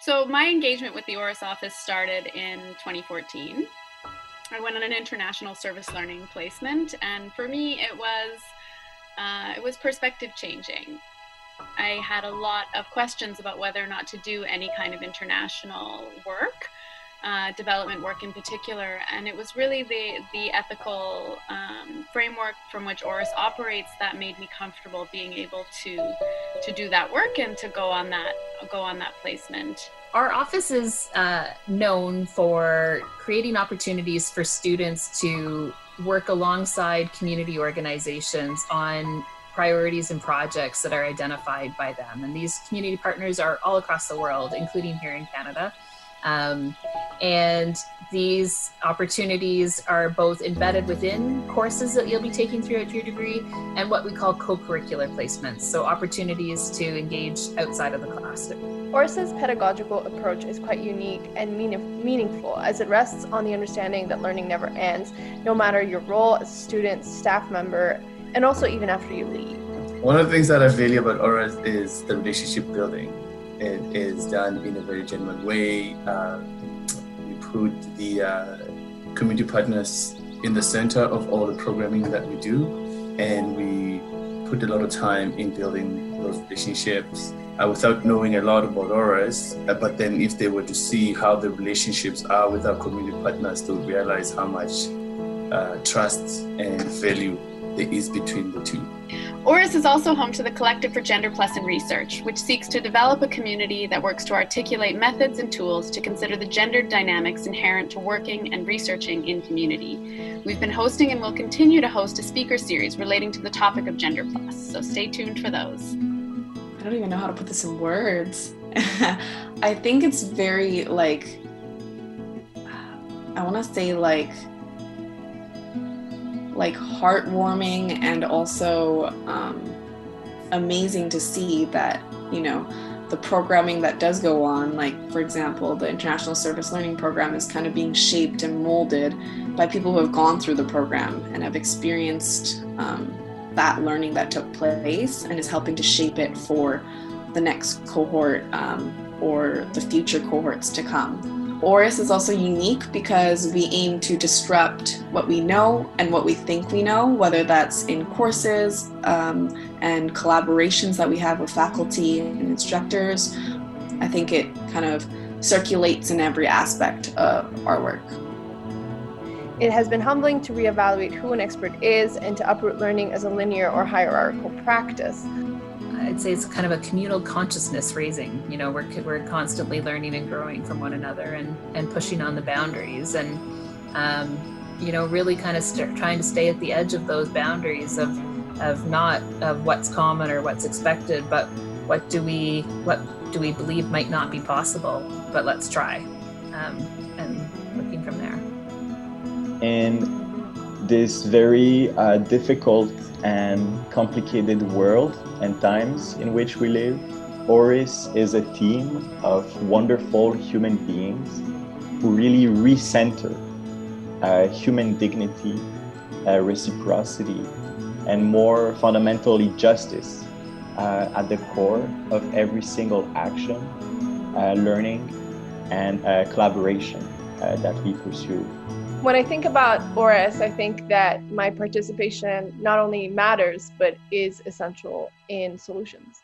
So my engagement with the ORICE office started in 2014. I went on an international service learning placement, and for me, it was perspective changing. I had a lot of questions about whether or not to do any kind of international work, development work in particular, and it was really the ethical framework from which ORICE operates that made me comfortable being able to do that work and to go on that placement. Our office is known for creating opportunities for students to work alongside community organizations on priorities and projects that are identified by them. And these community partners are all across the world, including here in Canada. And these opportunities are both embedded within courses that you'll be taking throughout your degree and what we call co-curricular placements, so opportunities to engage outside of the classroom. ORICE's pedagogical approach is quite unique and meaningful, as it rests on the understanding that learning never ends, no matter your role as a student, staff member, and also even after you leave. One of the things that I value about ORICE is the relationship building. It is done in a very genuine way. We put the community partners in the center of all the programming that we do, and we put a lot of time in building those relationships without knowing a lot about ORICE. But then if they were to see how the relationships are with our community partners, they would realize how much trust and value there is between the two. ORICE is also home to the Collective for Gender Plus in Research, which seeks to develop a community that works to articulate methods and tools to consider the gendered dynamics inherent to working and researching in community. We've been hosting and will continue to host a speaker series relating to the topic of Gender Plus, so stay tuned for those. I don't even know how to put this in words. I think it's very I want to say heartwarming and also amazing to see that, the programming that does go on, like, for example, the International Service Learning Program is kind of being shaped and molded by people who have gone through the program and have experienced that learning that took place and is helping to shape it for the next cohort or the future cohorts to come. ORICE is also unique because we aim to disrupt what we know and what we think we know, whether that's in courses and collaborations that we have with faculty and instructors. I think it kind of circulates in every aspect of our work. It has been humbling to reevaluate who an expert is and to uproot learning as a linear or hierarchical practice. I'd say it's kind of a communal consciousness raising. We're constantly learning and growing from one another and pushing on the boundaries and, really kind of trying to stay at the edge of those boundaries of not of what's common or what's expected, but what do we believe might not be possible, but let's try, and looking from there. In this very difficult and complicated world and times in which we live, ORICE is a team of wonderful human beings who really recenter human dignity, reciprocity, and more fundamentally justice at the core of every single action, learning, and collaboration that we pursue. When I think about ORICE, I think that my participation not only matters, but is essential in solutions.